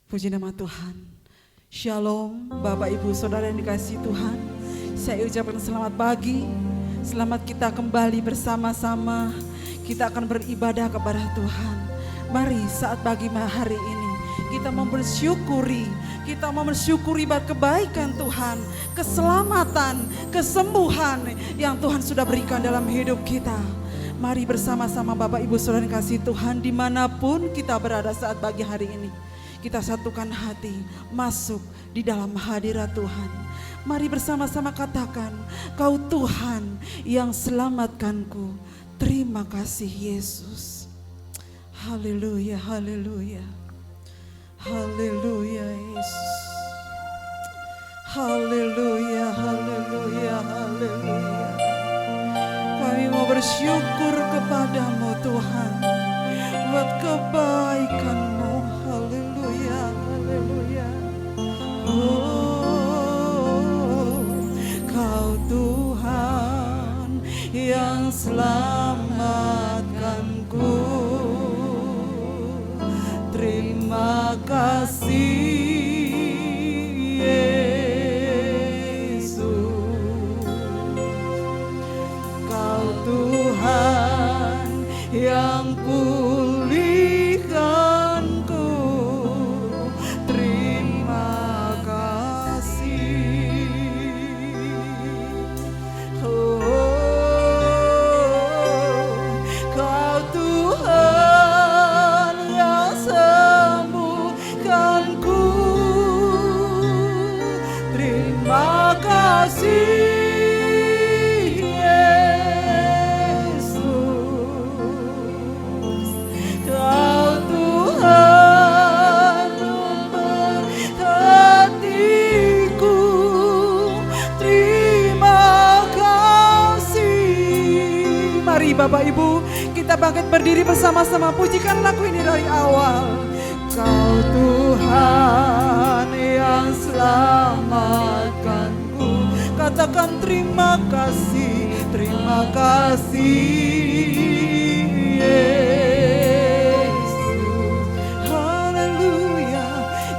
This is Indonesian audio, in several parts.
Puji nama Tuhan. Shalom Bapak Ibu Saudara yang dikasihi Tuhan. Saya ucapkan selamat pagi. Selamat kita kembali bersama-sama. Kita akan beribadah kepada Tuhan. Mari saat pagi hari ini kita membersyukuri. Kita membersyukuri buat kebaikan Tuhan, keselamatan, kesembuhan yang Tuhan sudah berikan dalam hidup kita. Mari bersama-sama Bapak Ibu Saudara yang kasih Tuhan, dimanapun kita berada saat pagi hari ini, kita satukan hati masuk di dalam hadirat Tuhan. Mari bersama-sama katakan, Kau Tuhan yang selamatkanku. Terima kasih Yesus. Haleluya, haleluya. Haleluya Yesus. Haleluya, haleluya, haleluya. Kami mau bersyukur kepadamu Tuhan buat kebaikan-Mu. Haleluya, haleluya. Oh, Kau Tuhan yang selamatkanku. Terima kasih Yesus. Kau Tuhan yang pulihkanku. Terima kasih. Oh, Kau Tuhan yang sembuhkanku. Terima kasih. Bapak Ibu, kita bangkit berdiri bersama-sama, pujikan lagu ini dari awal. Kau Tuhan yang selamatkanku. Katakan terima kasih Yesus. Haleluya.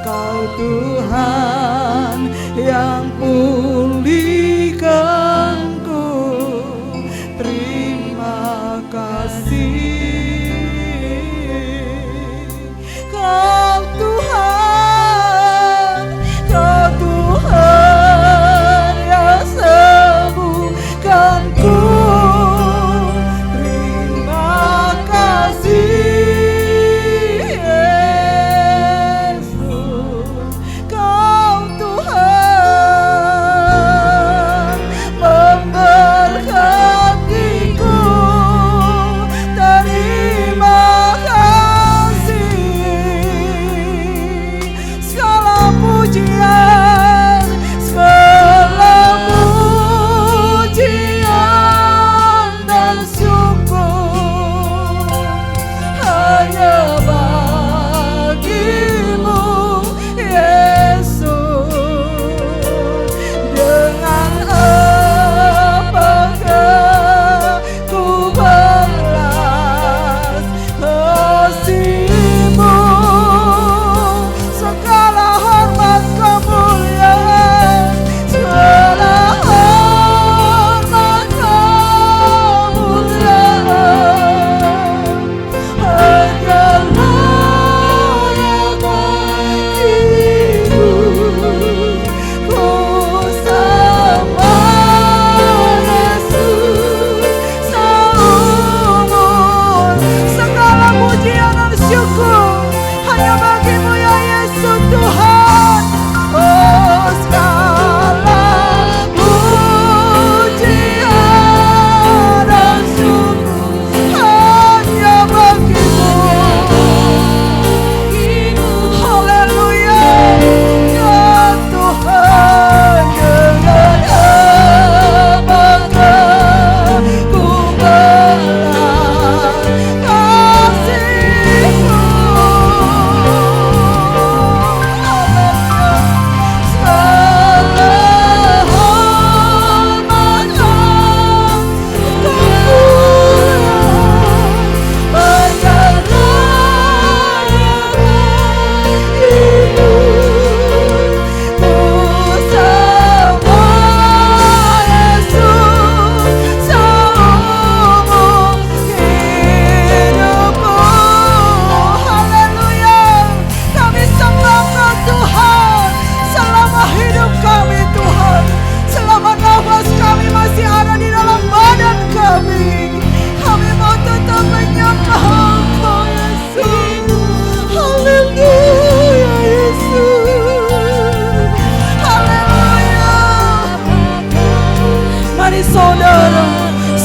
Kau Tuhan yang pulihkanku. Terima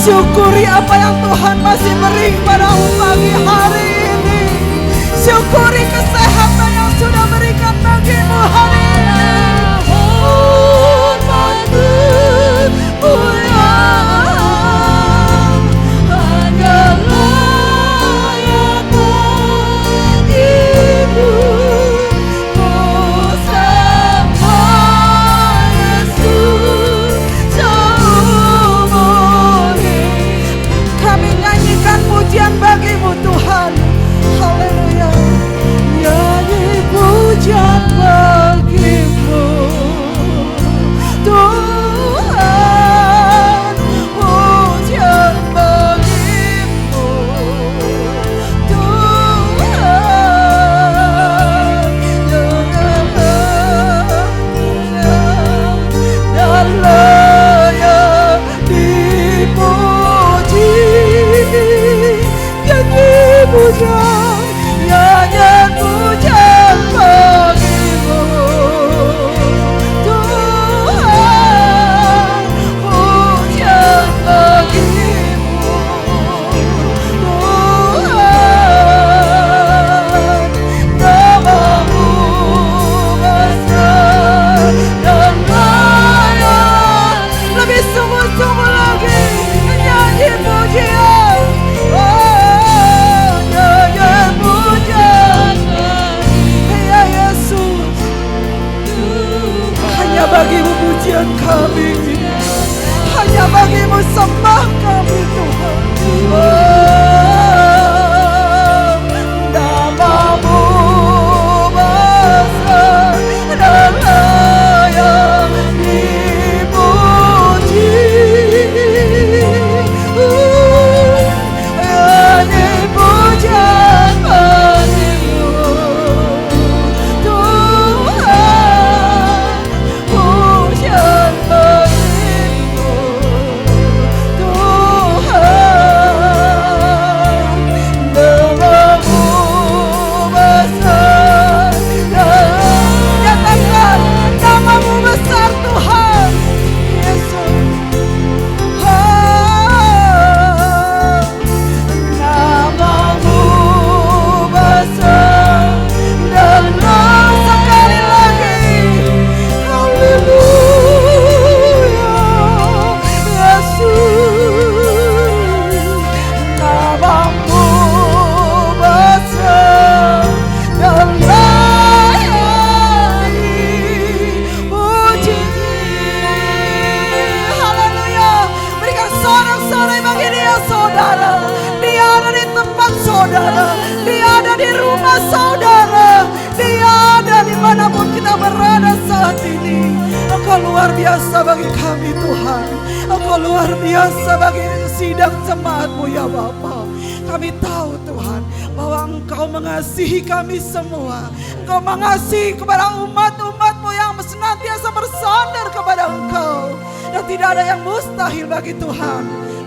Syukuri apa yang Tuhan masih beri kepadamu pagi hari ini. Syukuri kesehatan yang sudah berikan bagimu hari ini. Bagimu Tuhan, haleluya. Nyanyi pujian bagimu Tuhan, pujian bagimu Tuhan, dan layak dipuji. Pujian, nyanyian pujian bagimu Tuhan, pujian bagimu Tuhan, namamu besar dan layak. Lebih sungguh-sungguh lagi nyanyi pujian. Hanya bagimu pujian kami, hanya bagimu sembah kami Tuhan. Namamu besar dan layak dipuji. Hanya pujian bagimu Tuhan, pujian bagimu Tuhan, namamu besar. Nyatakan namamu besar Tuhan Yesus. Namamu besar dan sekali lagi, haleluya Yesus. Namamu besar dan layak dipuji. Haleluya. Berikan sorak-sorai bagi dia saudara. Dia ada di tempat saudara, dia ada di rumah saudara, dia ada dimanapun kita berada saat ini. Engkau luar biasa bagi kami Tuhan. Engkau luar biasa bagi sidang jemaat-Mu ya Bapa. Kami tahu Tuhan bahwa Engkau mengasihi kami semua. Engkau mengasihi kepada umat-umat-Mu yang senantiasa bersandar kepada Engkau. Dan tidak ada yang mustahil bagi Tuhan.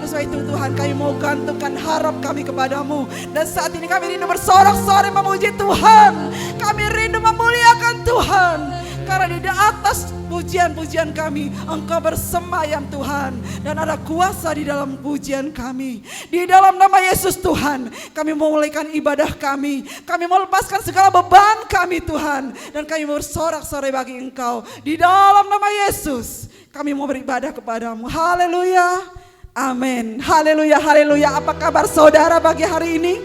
Sesuai itu Tuhan, kami mau gantungkan harap kami kepadamu. Dan saat ini kami rindu bersorak-sorai memuji Tuhan. Kami rindu memuliakan Tuhan. Karena di atas pujian-pujian kami Engkau bersemayam Tuhan. Dan ada kuasa di dalam pujian kami. Di dalam nama Yesus Tuhan, kami memulaikan ibadah kami. Kami mau lepaskan segala beban kami Tuhan. Dan kami bersorak-sorai bagi Engkau. Di dalam nama Yesus kami mau beribadah kepadamu. Haleluya. Amin. Haleluya, haleluya. Apa kabar saudara pagi hari ini?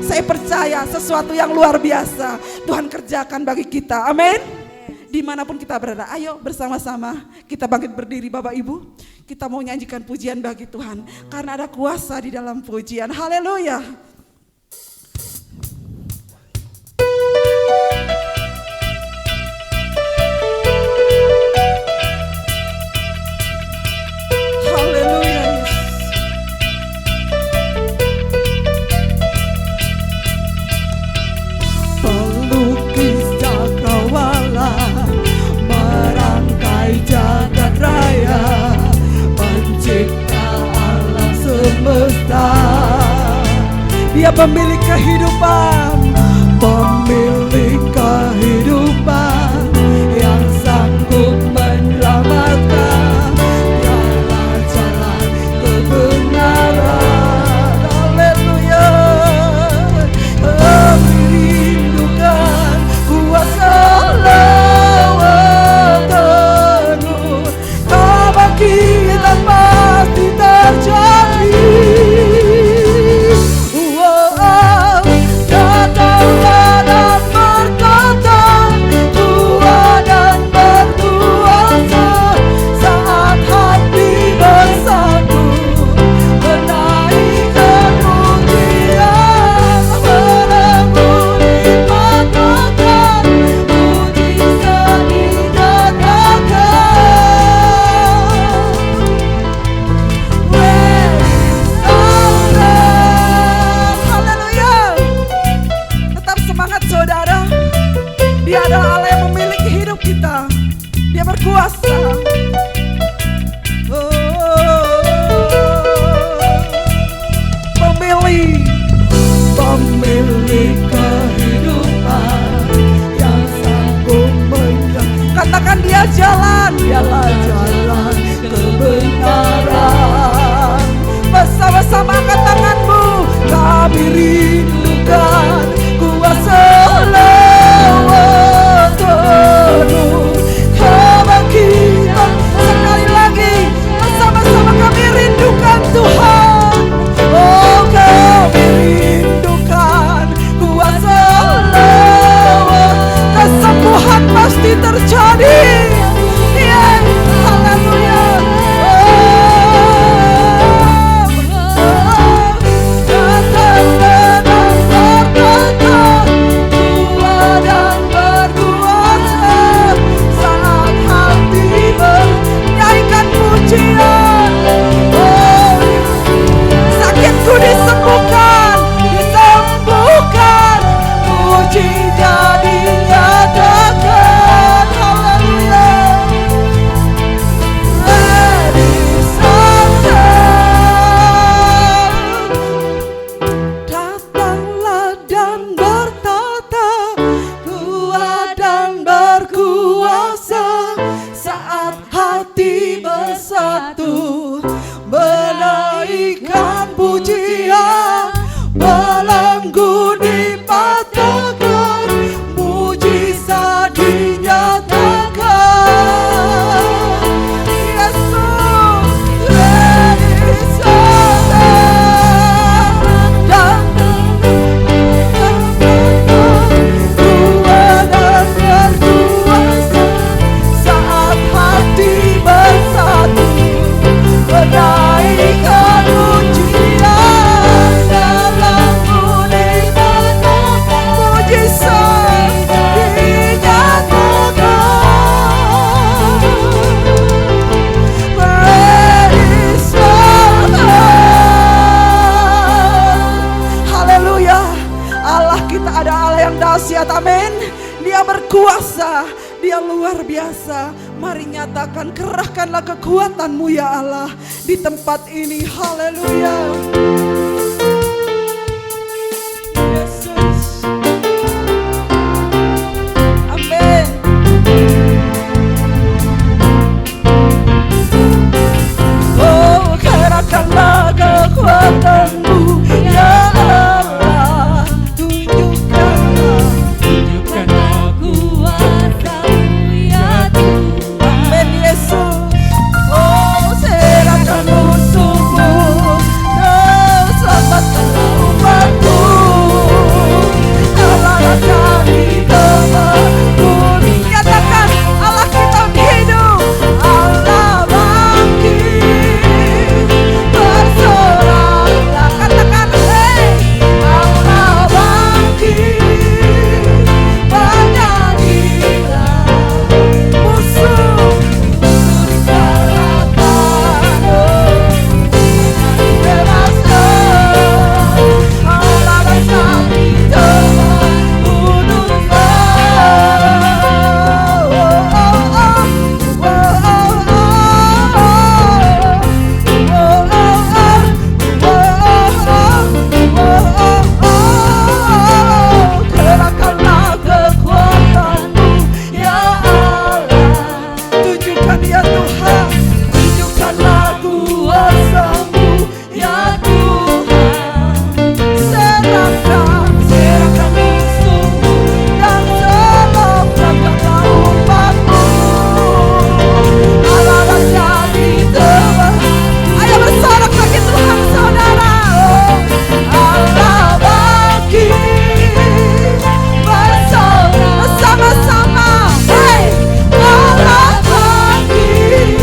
Saya percaya sesuatu yang luar biasa Tuhan kerjakan bagi kita. Amin. Dimanapun kita berada, ayo bersama-sama kita bangkit berdiri Bapak Ibu. Kita mau nyanyikan pujian bagi Tuhan. Karena ada kuasa di dalam pujian. Haleluya. Dia pemilik kehidupan, pemilik kehidupan yang sanggup menyelamatkan. Dialah jalan kebenaran. rindukan kuasa lawat penuh kebangkitan. Sekali lagi bersama-sama kami rindukan Tuhan. Oh, kami rindukan kuasa lawat. Kesembuhan pasti terjadi. Haleluya. Sakitku disembuhkan, puji jadi nyatakan. Haleluya. Datanglah dan bertata, kuat dan berkuasa, saat hati bersatu menaikkan pujian, belenggu dipatahkan, mujizat dinyatakan. Yesus ready datang, kuat dan berkuasa, saat hati bersatu menaikkan pujian, dalam mujizat dinyatakan. Praise God. Haleluya. Allah kita ada Allah yang dahsyat, amin. Dia berkuasa, Dia luar biasa. Mari nyatakan, kerahkanlah kekuatan-Mu ya Allah di tempat ini. Haleluya. Yesus. Amin. Oh, kerahkanlah kekuatan-Mu ya Allah. Tunjukkanlah kuasa-Mu ya Tuhan. Amin Yesus. Oh, serahkan musuh-Mu, selamatkan umat-Mu. Allah rasa di tempat-Mu. Nyatakan Allah kita hidup, Allah bangkit, bersoraklah. Katakan hey, Allah bangkit, bernyanyilah, musuh dikalahkan, bebaskan. Allah rasa di tempat-Mu kerahkanlah kekuatan-Mu ya Allah. Tunjukkan ya Tuhan, tunjukkanlah kuasa-Mu ya Tuhan. Serahkan musuh-Mu dan selamatkanlah umat-Mu. Allah rasa di tempat. Ayo bersorak bagi Tuhan saudara. Allah bangkit, bersorak bersama-sama. Hey, Allah bangkit,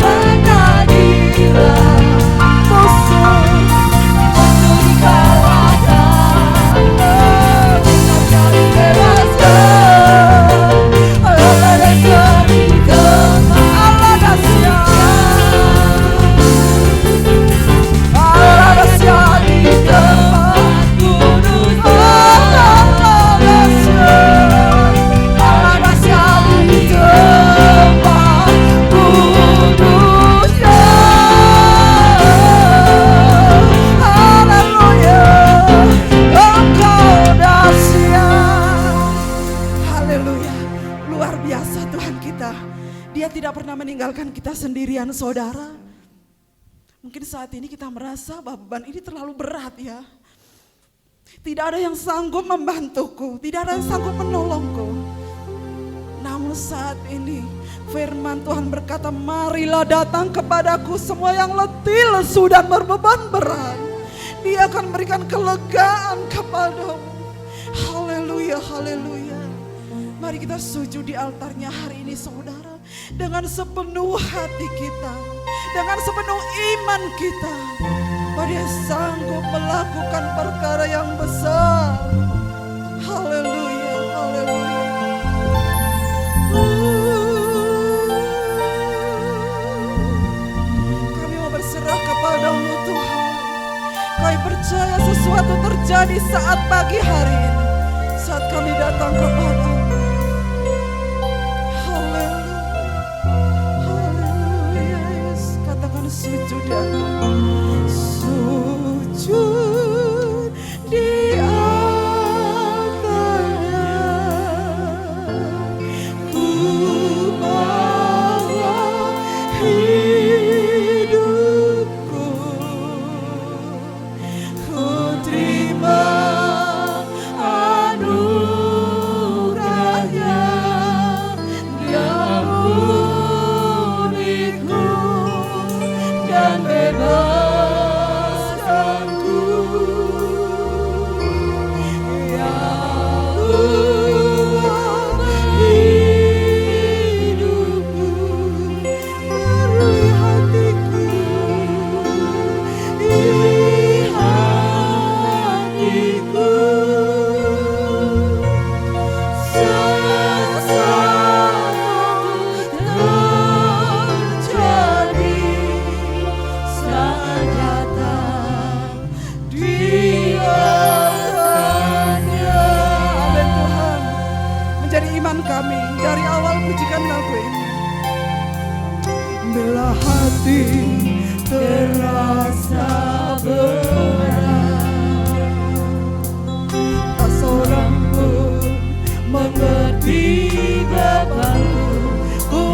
bernyanyilah, musuh dikalahkan, bebaskan. Allah dahsyat di tempat, Allah dahsyat, Allah dahsyat di tempat kudus. Allah dahsyat, Allah dahsyat di tempat kudusnya. Haleluya, Engkau dahsyat. Haleluya, luar biasa Tuhan kita. Dia tidak pernah meninggalkan kita sendirian saudara. Mungkin saat ini kita merasa bahwa beban ini terlalu berat ya. Tidak ada yang sanggup membantuku, tidak ada yang sanggup menolongku. Namun saat ini firman Tuhan berkata, marilah datang kepadaku semua yang letih, lesu dan berbeban berat. Dia akan memberikan kelegaan kepadamu. Haleluya, haleluya. Mari kita sujud di altarnya hari ini saudara. Dengan sepenuh hati kita, dengan sepenuh iman kita, bahwa Dia sanggup melakukan perkara yang besar. Haleluya, haleluya. Kami mau berserah kepadamu Tuhan. Kami percaya sesuatu terjadi saat pagi hari ini, saat kami datang kepadamu. Sujud di altar, sujud di altarnya, ku bawa hidupku, ku terima anugerahnya, Dia ampuniku dan bebaskanku, ya Allah, hidupku, barui hatiku, hatiku, kami dari awal pujikan lagu ini. Bila hati terasa berat, tak seorang pun mengerti bebanku. Ku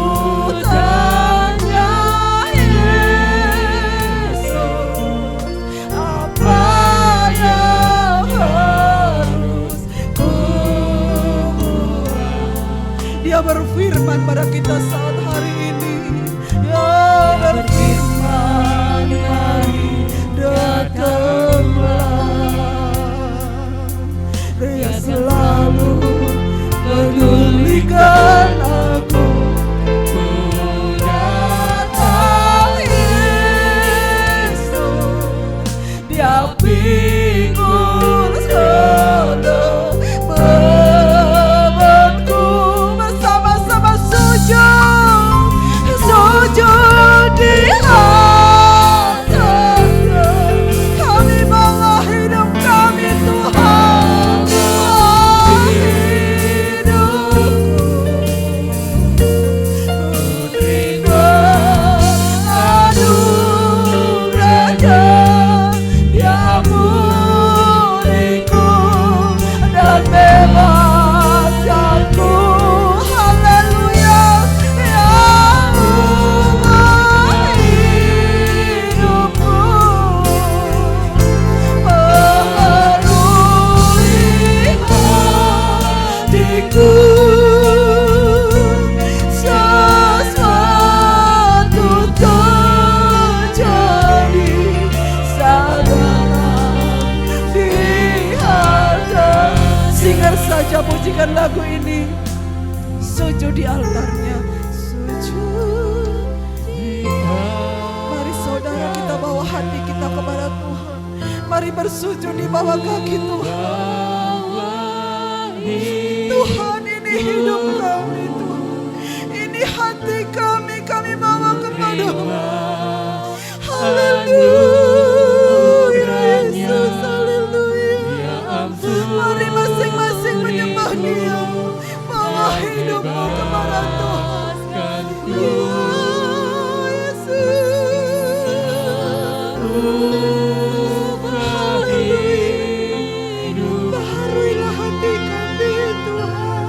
tanya Yesus, apa yang harus ku. Dia berfirman pada kita saat hari ini. Dia berfirman, mari datanglah. Dia selalu pedulikan aku. Ku datang Yesus, Dia pikul segala bebanku. Bersama-sama sujud di altarnya. Kami bawa hidup kami Tuhan, hidupku, terima anugerahnya, Dia ampuniku dan bebaskanku. Haleluya, ya Allah, hidupku, barui hatiku, sesuatu terjadi sekarang di altar. Dengar saja pujikan lagu ini. Sujud di altarnya, sujud di altar. Mari saudara kita bawa hati kita kepada Tuhan. Mari bersujud di bawah kaki Tuhan. Tuhan, ini hidup kami Tuhan, ini hati kami, kami bawa kepadamu. Haleluya Yesus, haleluya. Mari masing-masing menyembah Dia, bawa hidupmu kepada Tuhan. Ya Yesus, haleluya. Baharuilah hati kami Tuhan.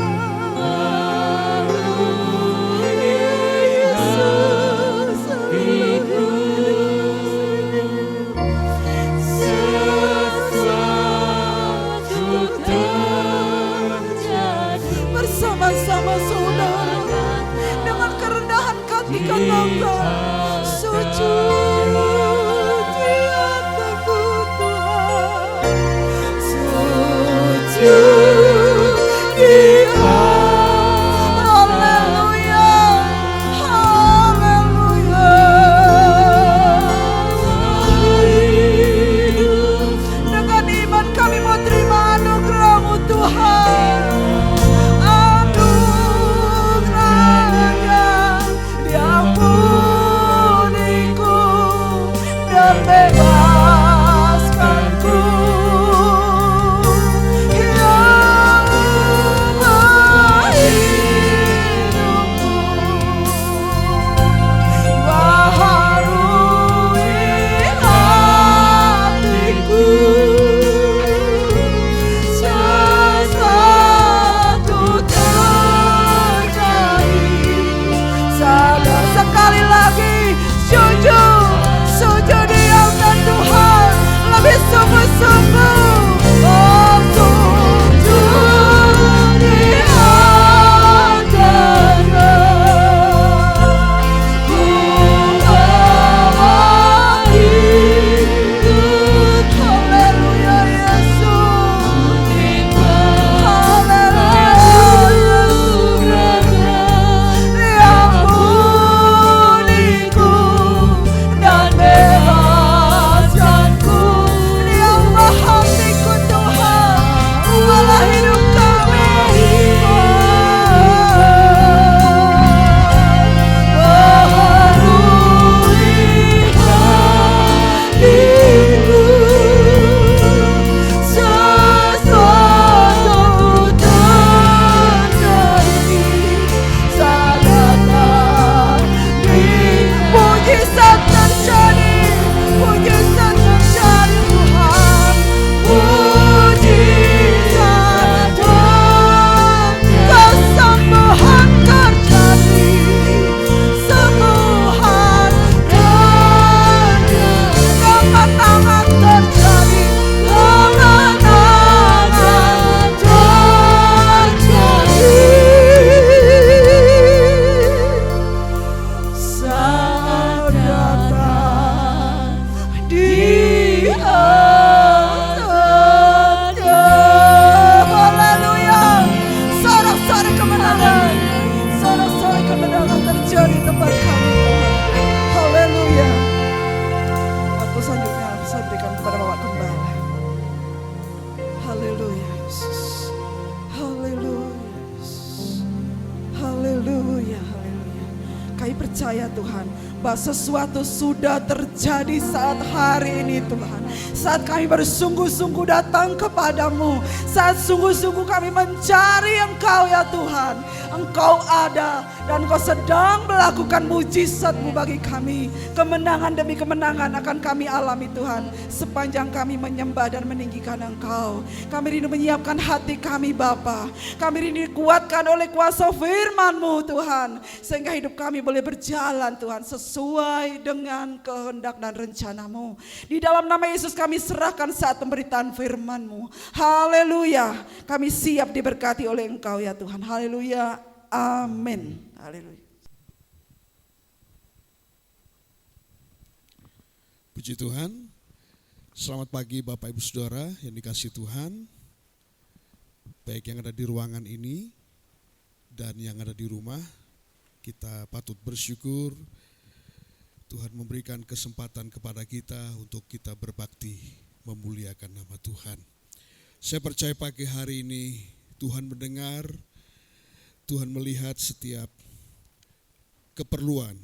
percaya Tuhan, bahwa sesuatu sudah terjadi saat hari ini Tuhan. Saat kami bersungguh-sungguh datang kepadamu, saat sungguh-sungguh kami mencari Engkau ya Tuhan. Engkau ada dan Engkau sedang melakukan mujizat-Mu bagi kami. Kemenangan demi kemenangan akan kami alami Tuhan, sepanjang kami menyembah dan meninggikan Engkau. Kami rindu menyiapkan hati kami Bapa. Kami rindu dikuatkan oleh kuasa firman-Mu Tuhan, sehingga hidup kami boleh berjalan Tuhan sesuai dengan kehendak dan rencana-Mu. Di dalam nama Yesus kami serahkan saat pemberitaan firman-Mu. Haleluya. Kami siap diberkati oleh Engkau ya Tuhan. Haleluya. Amin. Haleluya. Puji Tuhan. Selamat pagi Bapak Ibu Saudara yang dikasihi Tuhan. Baik yang ada di ruangan ini dan yang ada di rumah, kita patut bersyukur Tuhan memberikan kesempatan kepada kita untuk kita berbakti memuliakan nama Tuhan. Saya percaya pagi hari ini Tuhan mendengar, Tuhan melihat setiap keperluan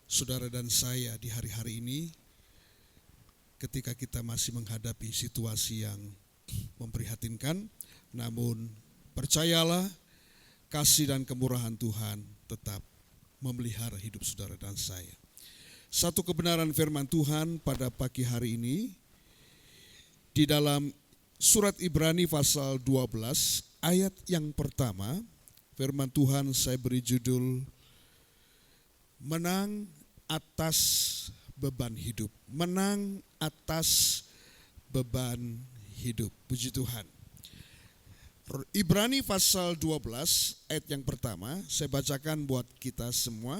saudara dan saya di hari-hari ini ketika kita masih menghadapi situasi yang memprihatinkan. Namun percayalah, kasih dan kemurahan Tuhan tetap memelihara hidup saudara dan saya. Satu kebenaran firman Tuhan pada pagi hari ini di dalam surat Ibrani pasal 12 ayat yang pertama, firman Tuhan saya beri judul Menang atas beban hidup. Menang atas beban hidup. Puji Tuhan. Ibrani pasal 12 ayat yang pertama, saya bacakan buat kita semua.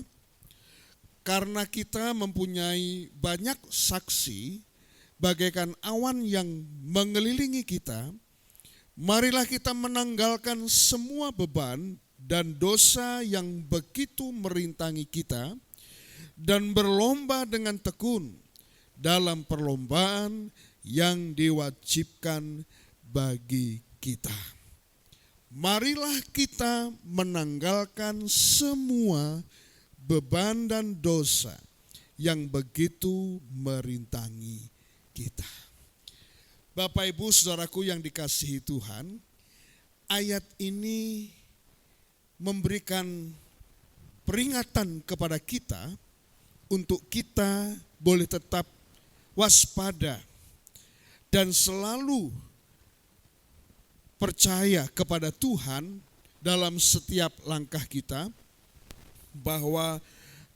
Karena kita mempunyai banyak saksi bagaikan awan yang mengelilingi kita, marilah kita menanggalkan semua beban dan dosa yang begitu merintangi kita dan berlomba dengan tekun dalam perlombaan yang diwajibkan bagi kita. Marilah kita menanggalkan semua beban dan dosa yang begitu merintangi kita. Bapak Ibu Saudaraku yang dikasihi Tuhan, ayat ini memberikan peringatan kepada kita untuk kita boleh tetap waspada dan selalu percaya kepada Tuhan dalam setiap langkah kita, bahwa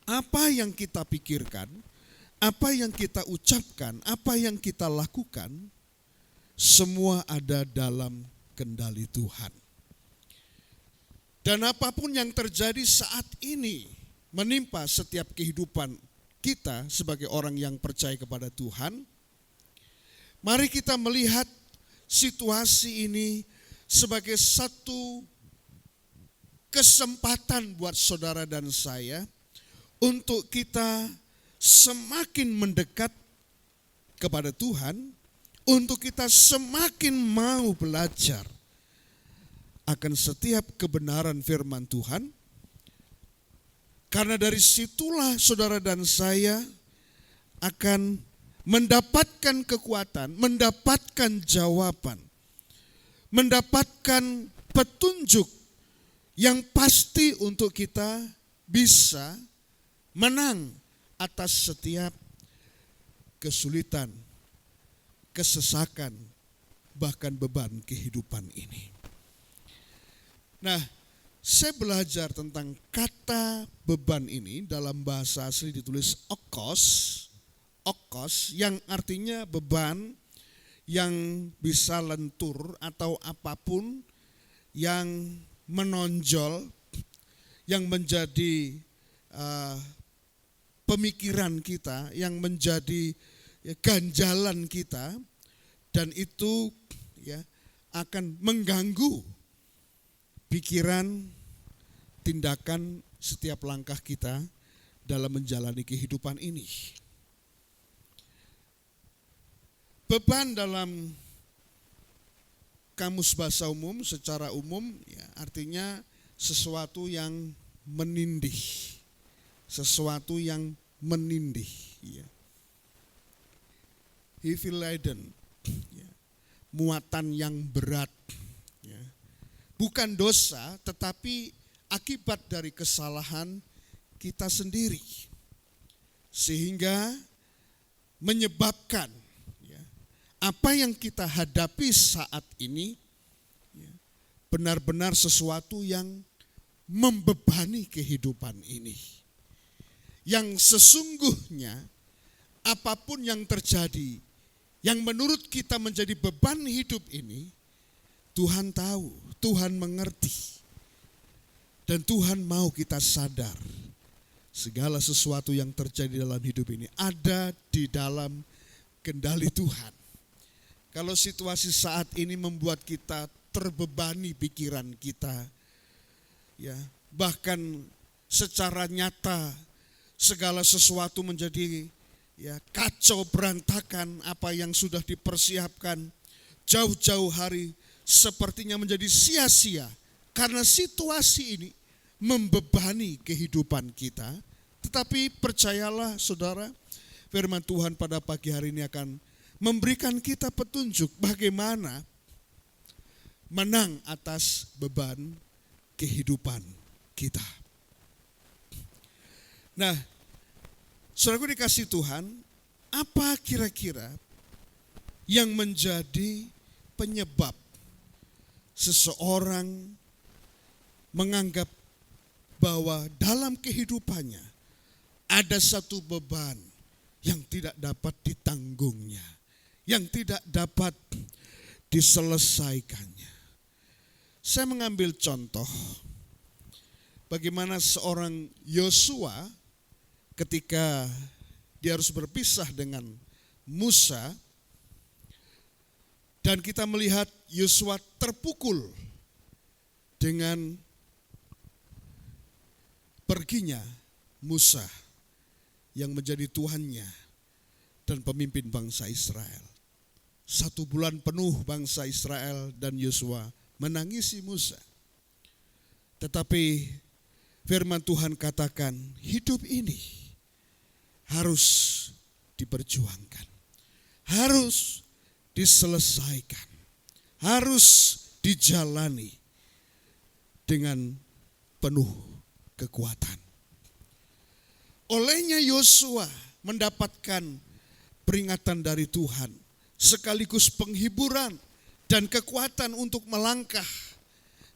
apa yang kita pikirkan, apa yang kita ucapkan, apa yang kita lakukan semua ada dalam kendali Tuhan. Dan apapun yang terjadi saat ini menimpa setiap kehidupan kita sebagai orang yang percaya kepada Tuhan, mari kita melihat situasi ini sebagai satu kesempatan buat saudara dan saya untuk kita semakin mendekat kepada Tuhan, untuk kita semakin mau belajar akan setiap kebenaran firman Tuhan. Karena dari situlah saudara dan saya akan mendapatkan kekuatan, mendapatkan jawaban, mendapatkan petunjuk yang pasti untuk kita bisa menang atas setiap kesulitan, kesesakan, bahkan beban kehidupan ini. Nah, saya belajar tentang kata beban ini dalam bahasa asli ditulis okos yang artinya beban yang bisa lentur atau apapun yang menonjol, yang menjadi pemikiran kita, yang menjadi ganjalan kita, dan itu ya akan mengganggu pikiran, tindakan setiap langkah kita dalam menjalani kehidupan ini. Beban dalam kamus bahasa umum secara umum ya, artinya sesuatu yang menindih, sesuatu yang menindih. Ya. Heavy laden, ya. Muatan yang berat. Ya. Bukan dosa, tetapi akibat dari kesalahan kita sendiri. Sehingga menyebabkan ya, apa yang kita hadapi saat ini ya, benar-benar sesuatu yang membebani kehidupan ini. Yang sesungguhnya apapun yang terjadi, yang menurut kita menjadi beban hidup ini, Tuhan tahu, Tuhan mengerti. Dan Tuhan mau kita sadar segala sesuatu yang terjadi dalam hidup ini ada di dalam kendali Tuhan. Kalau situasi saat ini membuat kita terbebani pikiran kita, ya, bahkan secara nyata segala sesuatu menjadi ya kacau berantakan, apa yang sudah dipersiapkan jauh-jauh hari sepertinya menjadi sia-sia karena situasi ini membebani kehidupan kita. Tetapi percayalah saudara, firman Tuhan pada pagi hari ini akan memberikan kita petunjuk bagaimana menang atas beban kehidupan kita. Nah, saudaraku dikasih Tuhan, apa kira-kira yang menjadi penyebab seseorang menganggap bahwa dalam kehidupannya ada satu beban yang tidak dapat ditanggungnya, yang tidak dapat diselesaikannya. Saya mengambil contoh bagaimana seorang Yosua ketika dia harus berpisah dengan Musa, dan kita melihat Yosua terpukul dengan perginya Musa yang menjadi tuannya dan pemimpin bangsa Israel. 1 bulan penuh bangsa Israel dan Yosua menangisi Musa. Tetapi firman Tuhan katakan hidup ini harus diperjuangkan, harus diselesaikan, harus dijalani dengan penuh kekuatan. Olehnya Yosua mendapatkan peringatan dari Tuhan, sekaligus penghiburan dan kekuatan untuk melangkah.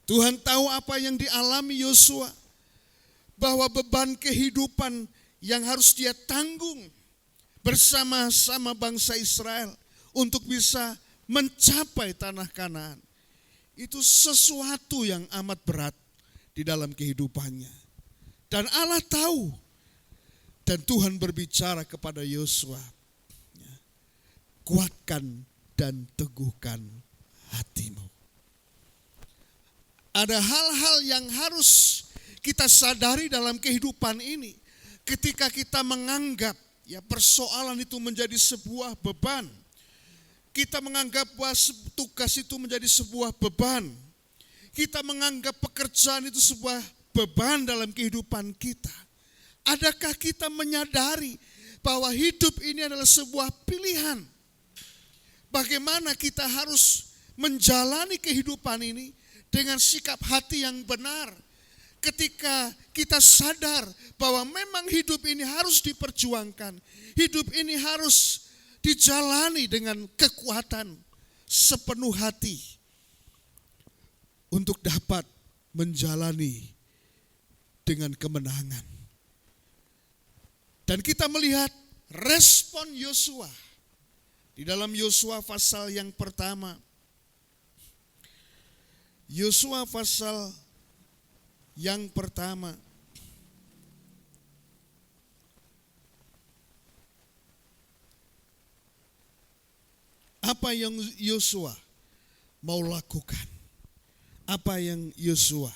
Tuhan tahu apa yang dialami Yosua, bahwa beban kehidupan yang harus dia tanggung bersama-sama bangsa Israel untuk bisa mencapai tanah Kanaan itu sesuatu yang amat berat di dalam kehidupannya. Dan Allah tahu, dan Tuhan berbicara kepada Yosua, kuatkan dan teguhkan hatimu. Ada hal-hal yang harus kita sadari dalam kehidupan ini. Ketika kita menganggap persoalan itu menjadi sebuah beban, kita menganggap bahwa tugas itu menjadi sebuah beban, kita menganggap pekerjaan itu sebuah beban dalam kehidupan kita. Adakah kita menyadari bahwa hidup ini adalah sebuah pilihan? Bagaimana kita harus menjalani kehidupan ini dengan sikap hati yang benar? Ketika kita sadar bahwa memang hidup ini harus diperjuangkan, hidup ini harus dijalani dengan kekuatan sepenuh hati untuk dapat menjalani dengan kemenangan. Dan kita melihat respon Yosua di dalam Yosua pasal yang pertama. Yosua pasal yang pertama. Apa yang Yosua mau lakukan? Apa yang Yosua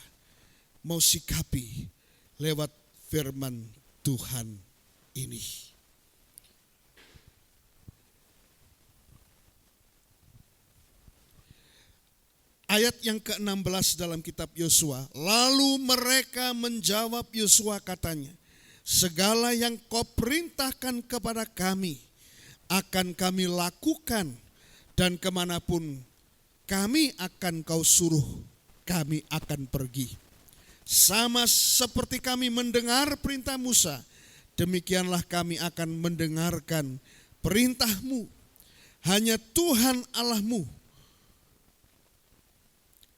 mau sikapi lewat firman Tuhan ini? Ayat yang ke-16 dalam kitab Yosua, lalu mereka menjawab Yosua katanya, segala yang kau perintahkan kepada kami akan kami lakukan, dan kemanapun kami akan kau suruh, kami akan pergi. Sama seperti kami mendengar perintah Musa, demikianlah kami akan mendengarkan perintahmu. Hanya Tuhan Allahmu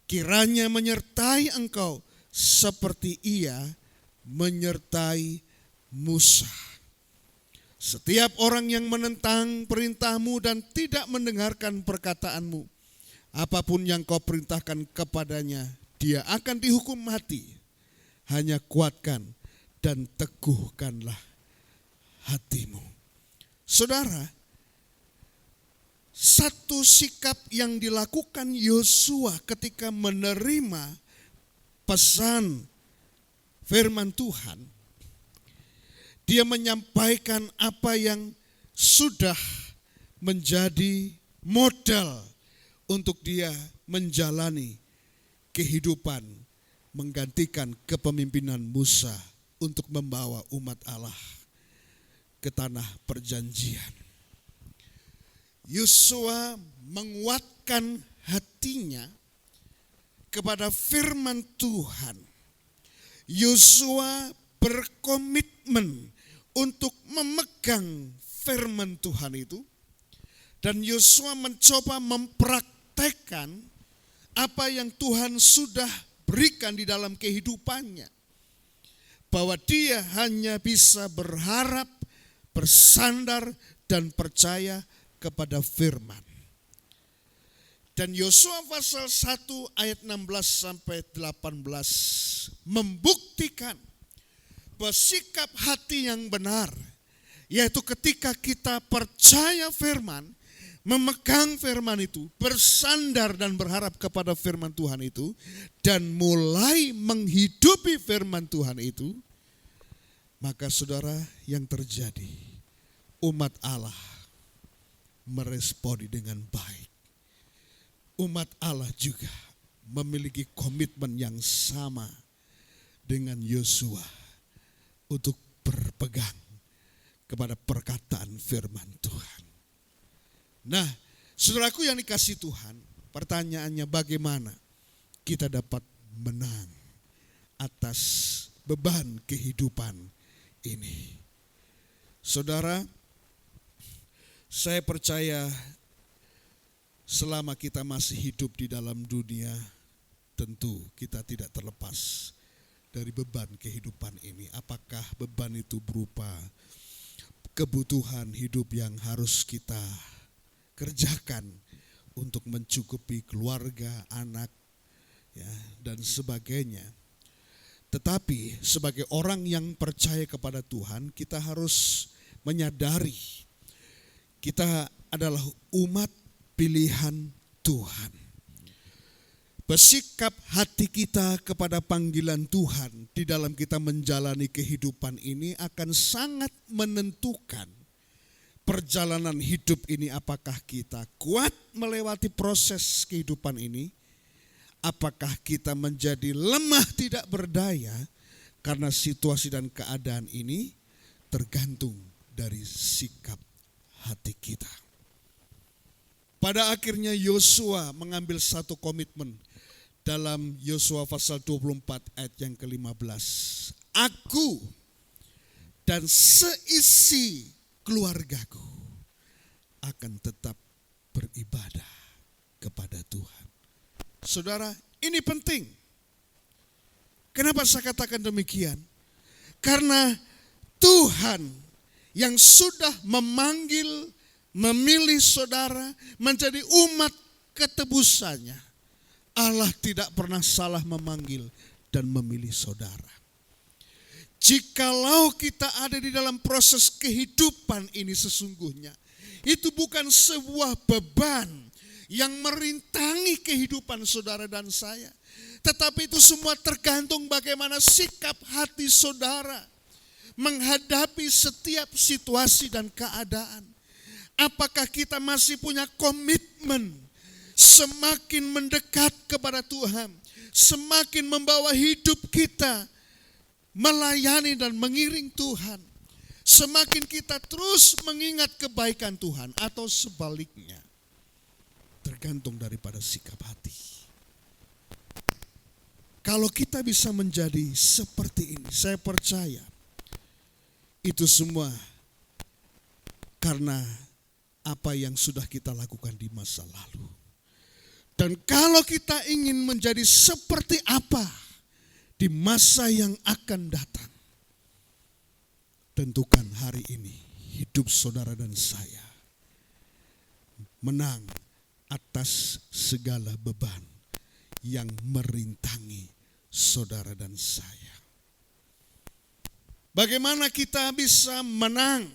kiranya menyertai engkau seperti Ia menyertai Musa. Setiap orang yang menentang perintahmu dan tidak mendengarkan perkataanmu, apapun yang kau perintahkan kepadanya, dia akan dihukum mati. Hanya kuatkan dan teguhkanlah hatimu. Saudara, satu sikap yang dilakukan Yosua ketika menerima pesan firman Tuhan, dia menyampaikan apa yang sudah menjadi modal untuk dia menjalani kehidupan menggantikan kepemimpinan Musa untuk membawa umat Allah ke tanah perjanjian. Yosua menguatkan hatinya kepada firman Tuhan. Yosua berkomitmen untuk memegang firman Tuhan itu, dan Yosua mencoba mempraktekkan apa yang Tuhan sudah berikan di dalam kehidupannya, bahwa dia hanya bisa berharap, bersandar, dan percaya kepada firman. Dan Yosua pasal 1 ayat 16 sampai 18 membuktikan bahwa sikap hati yang benar, yaitu ketika kita percaya firman, memegang firman itu, bersandar dan berharap kepada firman Tuhan itu, dan mulai menghidupi firman Tuhan itu, maka saudara, yang terjadi, umat Allah meresponi dengan baik. Umat Allah juga memiliki komitmen yang sama dengan Yosua untuk berpegang kepada perkataan firman Tuhan. Nah, saudaraku yang dikasihi Tuhan, pertanyaannya bagaimana kita dapat menang atas beban kehidupan ini? Saudara, saya percaya selama kita masih hidup di dalam dunia, tentu kita tidak terlepas dari beban kehidupan ini. Apakah beban itu berupa kebutuhan hidup yang harus kita kerjakan untuk mencukupi keluarga, anak, ya, dan sebagainya. Tetapi sebagai orang yang percaya kepada Tuhan, kita harus menyadari kita adalah umat pilihan Tuhan. Bersikap hati kita kepada panggilan Tuhan di dalam kita menjalani kehidupan ini akan sangat menentukan perjalanan hidup ini, apakah kita kuat melewati proses kehidupan ini, apakah kita menjadi lemah tidak berdaya karena situasi dan keadaan ini, tergantung dari sikap hati kita. Pada akhirnya Yosua mengambil satu komitmen dalam Yosua pasal 24 ayat yang ke-15. Aku dan seisi keluargaku akan tetap beribadah kepada Tuhan. Saudara, ini penting. Kenapa saya katakan demikian? Karena Tuhan yang sudah memanggil, memilih saudara menjadi umat ketebusannya, Allah tidak pernah salah memanggil dan memilih saudara. Jikalau kita ada di dalam proses kehidupan ini sesungguhnya, itu bukan sebuah beban yang merintangi kehidupan saudara dan saya. Tetapi itu semua tergantung bagaimana sikap hati saudara menghadapi setiap situasi dan keadaan. Apakah kita masih punya komitmen semakin mendekat kepada Tuhan, semakin membawa hidup kita melayani dan mengiring Tuhan, semakin kita terus mengingat kebaikan Tuhan, atau sebaliknya, tergantung daripada sikap hati. Kalau kita bisa menjadi seperti ini, saya percaya itu semua karena apa yang sudah kita lakukan di masa lalu. Dan kalau kita ingin menjadi seperti apa di masa yang akan datang, tentukan hari ini hidup saudara dan saya menang atas segala beban yang merintangi saudara dan saya. Bagaimana kita bisa menang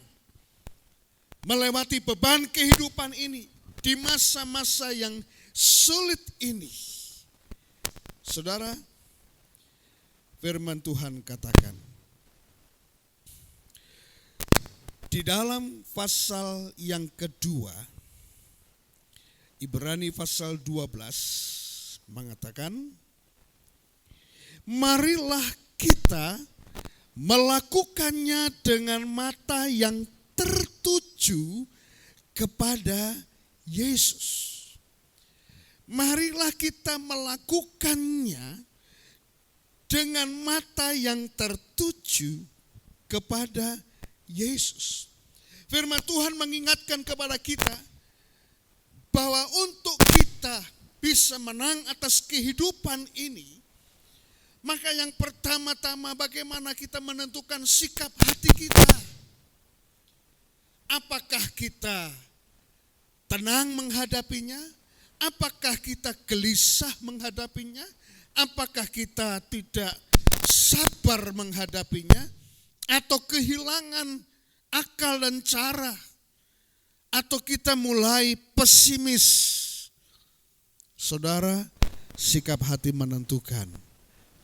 melewati beban kehidupan ini di masa-masa yang sulit ini? Saudara, firman Tuhan katakan di dalam pasal yang kedua, Ibrani pasal 12 mengatakan, marilah kita melakukannya dengan mata yang tertuju kepada Yesus. Marilah kita melakukannya dengan mata yang tertuju kepada Yesus. Firman Tuhan mengingatkan kepada kita bahwa untuk kita bisa menang atas kehidupan ini, maka yang pertama-tama bagaimana kita menentukan sikap hati kita. Apakah kita tenang menghadapinya? Apakah kita gelisah menghadapinya? Apakah kita tidak sabar menghadapinya? Atau kehilangan akal dan cara? Atau kita mulai pesimis? Saudara, sikap hati menentukan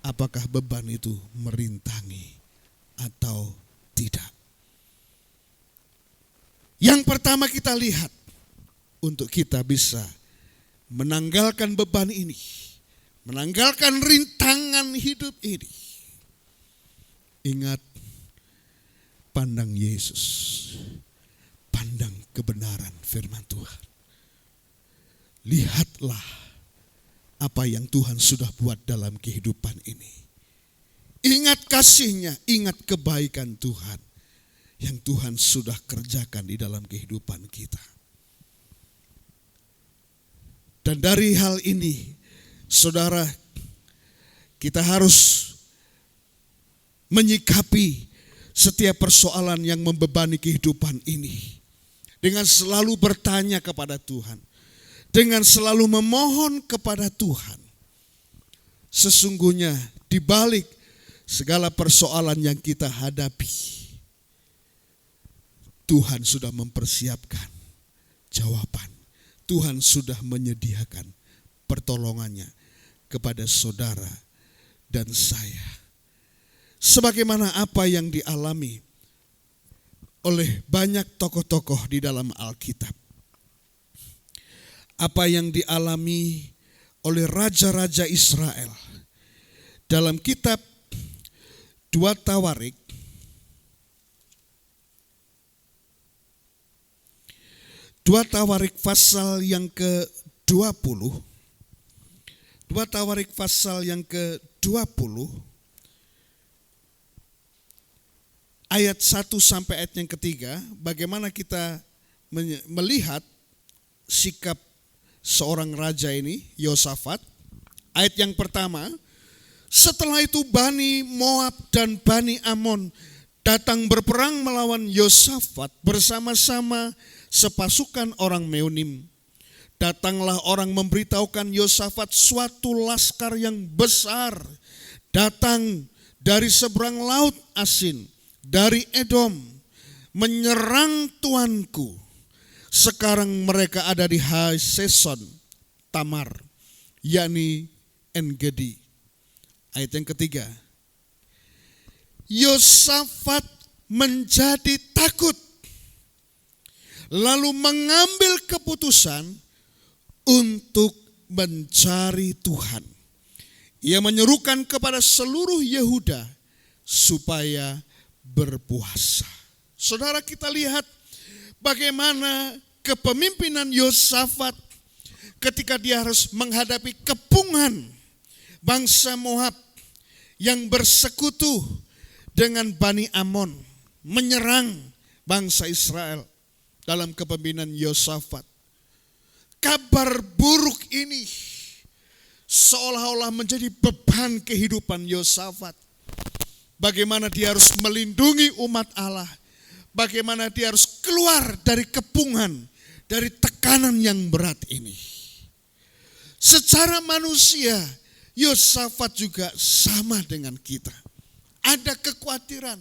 apakah beban itu merintangi atau tidak. Yang pertama kita lihat, untuk kita bisa menanggalkan beban ini, menanggalkan rintangan hidup ini, ingat, pandang Yesus, pandang kebenaran firman Tuhan. Lihatlah apa yang Tuhan sudah buat dalam kehidupan ini. Ingat kasih-Nya, ingat kebaikan Tuhan yang Tuhan sudah kerjakan di dalam kehidupan kita. Dan dari hal ini, saudara, kita harus menyikapi setiap persoalan yang membebani kehidupan ini dengan selalu bertanya kepada Tuhan, dengan selalu memohon kepada Tuhan. Sesungguhnya di balik segala persoalan yang kita hadapi, Tuhan sudah mempersiapkan jawaban. Tuhan sudah menyediakan pertolongannya kepada saudara dan saya. Sebagaimana apa yang dialami oleh banyak tokoh-tokoh di dalam Alkitab. Apa yang dialami oleh raja-raja Israel. Dalam kitab 2 Tawarik, pasal yang ke-20, 2 Tawarik pasal yang ke-20, ayat 1 sampai ayat yang ketiga, bagaimana kita melihat sikap seorang raja ini, Yosafat. Ayat yang pertama, setelah itu Bani Moab dan Bani Amon datang berperang melawan Yosafat bersama-sama sepasukan orang Meunim. Datanglah orang memberitahukan Yosafat suatu laskar yang besar datang dari seberang laut Asin, dari Edom, menyerang tuanku. Sekarang mereka ada di Haseson Tamar, yakni En-Gedi. Ayat yang ketiga, Yosafat menjadi takut, lalu mengambil keputusan untuk mencari Tuhan. Ia menyerukan kepada seluruh Yehuda supaya berpuasa. Saudara, kita lihat bagaimana kepemimpinan Yosafat ketika dia harus menghadapi kepungan bangsa Moab yang bersekutu dengan Bani Amon, menyerang bangsa Israel dalam kepemimpinan Yosafat. Kabar buruk ini seolah-olah menjadi beban kehidupan Yosafat. Bagaimana dia harus melindungi umat Allah, bagaimana dia harus keluar dari kepungan, dari tekanan yang berat ini. Secara manusia, Yosafat juga sama dengan kita. Ada kekhawatiran,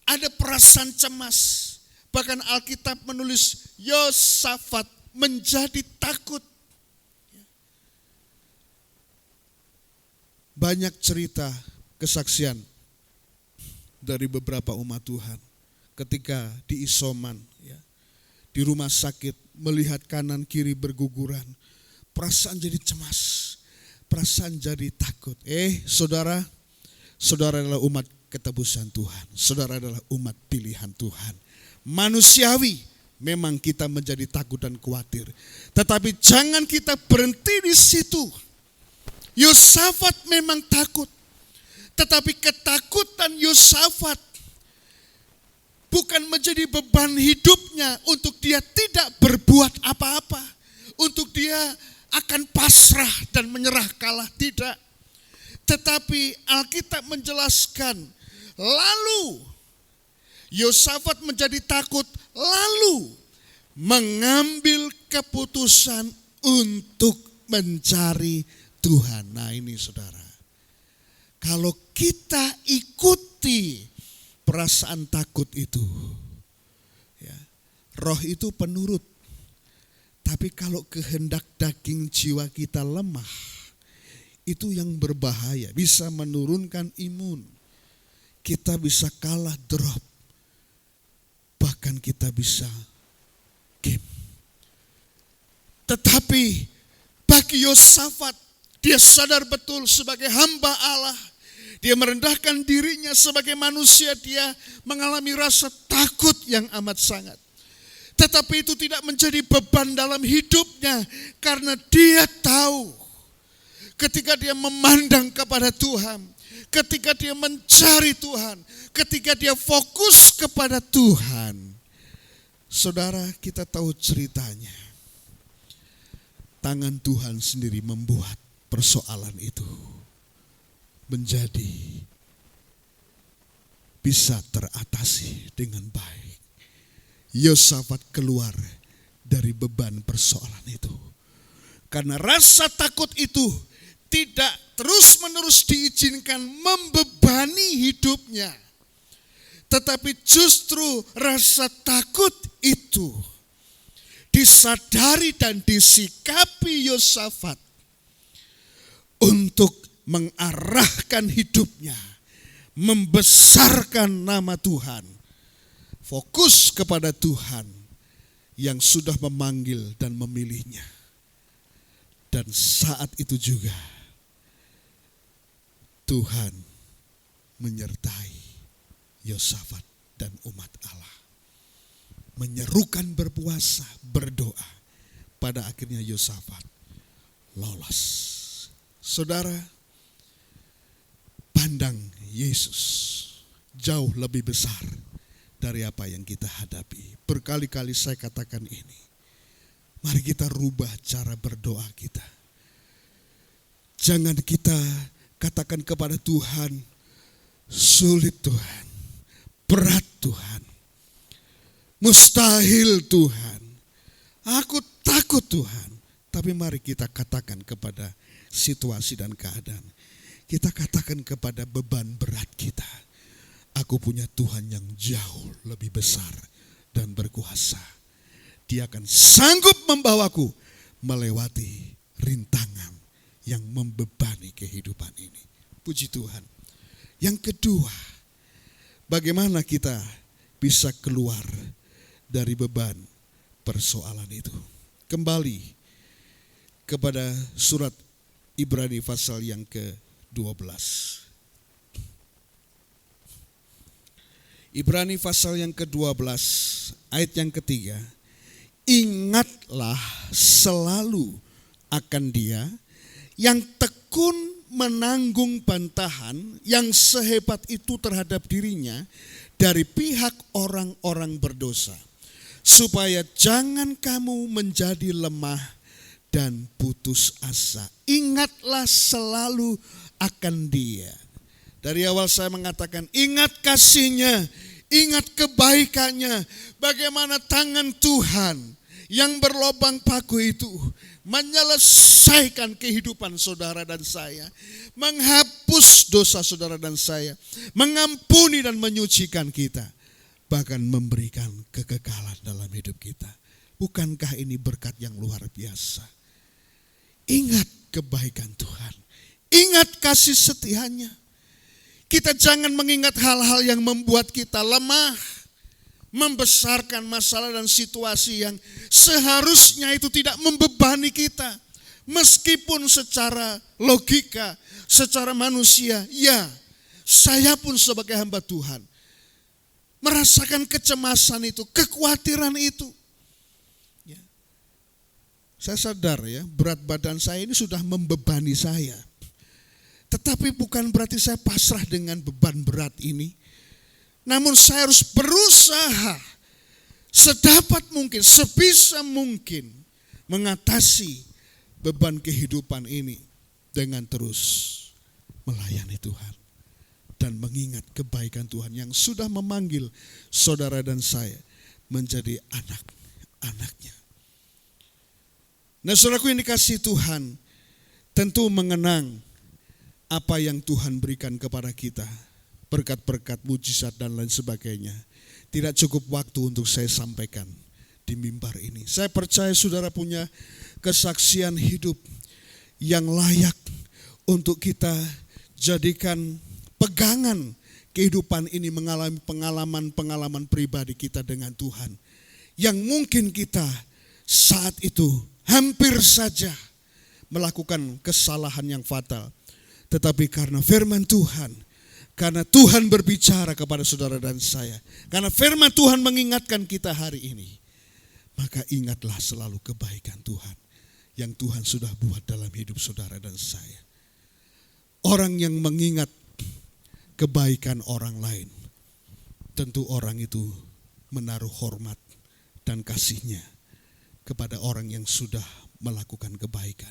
ada perasaan cemas. Bahkan Alkitab menulis Yosafat menjadi takut. Banyak cerita kesaksian dari beberapa umat Tuhan ketika di isoman, di rumah sakit, melihat kanan kiri berguguran, perasaan jadi cemas, perasaan jadi takut. Saudara adalah umat ketebusan Tuhan, saudara adalah umat pilihan Tuhan. Manusiawi memang kita menjadi takut dan khawatir, tetapi jangan kita berhenti di situ. Yosafat memang takut, tetapi ketakutan Yosafat bukan menjadi beban hidupnya untuk dia tidak berbuat apa-apa, untuk dia akan pasrah dan menyerah kalah, tidak. Tetapi Alkitab menjelaskan, lalu Yosafat menjadi takut, lalu mengambil keputusan untuk mencari Tuhan. Nah ini saudara, kalau kita ikuti perasaan takut itu, roh itu penurut. Tapi kalau kehendak daging jiwa kita lemah, itu yang berbahaya, bisa menurunkan imun. Kita bisa kalah drop, bahkan kita bisa game. Tetapi bagi Yosafat, dia sadar betul sebagai hamba Allah, dia merendahkan dirinya sebagai manusia, dia mengalami rasa takut yang amat sangat. Tetapi itu tidak menjadi beban dalam hidupnya, karena dia tahu ketika dia memandang kepada Tuhan, ketika dia mencari Tuhan, ketika dia fokus kepada Tuhan. Saudara, kita tahu ceritanya. Tangan Tuhan sendiri membuat persoalan itu menjadi bisa teratasi dengan baik. Yosafat keluar dari beban persoalan itu. Karena rasa takut itu tidak terus-menerus diizinkan membebani hidupnya. Tetapi justru rasa takut itu disadari dan disikapi Yosafat untuk mengarahkan hidupnya, membesarkan nama Tuhan, fokus kepada Tuhan yang sudah memanggil dan memilihnya. Dan saat itu juga Tuhan menyertai Yosafat dan umat Allah. Menyerukan berpuasa, berdoa. Pada akhirnya Yosafat lolos. Saudara, pandang Yesus jauh lebih besar dari apa yang kita hadapi. Berkali-kali saya katakan ini. Mari kita rubah cara berdoa kita. Jangan kita katakan kepada Tuhan, sulit Tuhan, berat Tuhan, mustahil Tuhan, aku takut Tuhan. Tapi mari kita katakan kepada situasi dan keadaan. Kita katakan kepada beban berat kita, aku punya Tuhan yang jauh lebih besar dan berkuasa. Dia akan sanggup membawaku melewati rintangan yang membebani kehidupan ini. Puji Tuhan. Yang kedua, bagaimana kita bisa keluar dari beban persoalan itu? Kembali kepada surat Ibrani pasal yang ke-12. Ibrani pasal yang ke-12 ayat yang ketiga. Ingatlah selalu akan Dia yang tekun menanggung bantahan yang sehebat itu terhadap dirinya dari pihak orang-orang berdosa, supaya jangan kamu menjadi lemah dan putus asa. Ingatlah selalu akan Dia. Dari awal saya mengatakan, ingat kasih-Nya, ingat kebaikannya, bagaimana tangan Tuhan yang berlobang paku itu menyelesaikan kehidupan saudara dan saya, menghapus dosa saudara dan saya, mengampuni dan menyucikan kita, bahkan memberikan kekekalan dalam hidup kita. Bukankah ini berkat yang luar biasa? Ingat kebaikan Tuhan, ingat kasih setia-Nya. Kita jangan mengingat hal-hal yang membuat kita lemah, membesarkan masalah dan situasi yang seharusnya itu tidak membebani kita. Meskipun secara logika, secara manusia, ya, saya pun sebagai hamba Tuhan merasakan kecemasan itu, kekhawatiran itu. Ya. Saya sadar ya, berat badan saya ini sudah membebani saya. Tetapi bukan berarti saya pasrah dengan beban berat ini. Namun saya harus berusaha sedapat mungkin, sebisa mungkin mengatasi beban kehidupan ini dengan terus melayani Tuhan dan mengingat kebaikan Tuhan yang sudah memanggil saudara dan saya menjadi anak-anaknya. Nah, saudaraku yang dikasihi Tuhan, tentu mengenang apa yang Tuhan berikan kepada kita, berkat-berkat, mujizat dan lain sebagainya. Tidak cukup waktu untuk saya sampaikan di mimbar ini. Saya percaya saudara punya kesaksian hidup yang layak untuk kita jadikan pegangan kehidupan ini, mengalami pengalaman-pengalaman pribadi kita dengan Tuhan. Yang mungkin kita saat itu hampir saja melakukan kesalahan yang fatal. Tetapi karena firman Tuhan, karena Tuhan berbicara kepada saudara dan saya, karena firman Tuhan mengingatkan kita hari ini, maka ingatlah selalu kebaikan Tuhan yang Tuhan sudah buat dalam hidup saudara dan saya. Orang yang mengingat kebaikan orang lain, tentu orang itu menaruh hormat dan kasihnya kepada orang yang sudah melakukan kebaikan.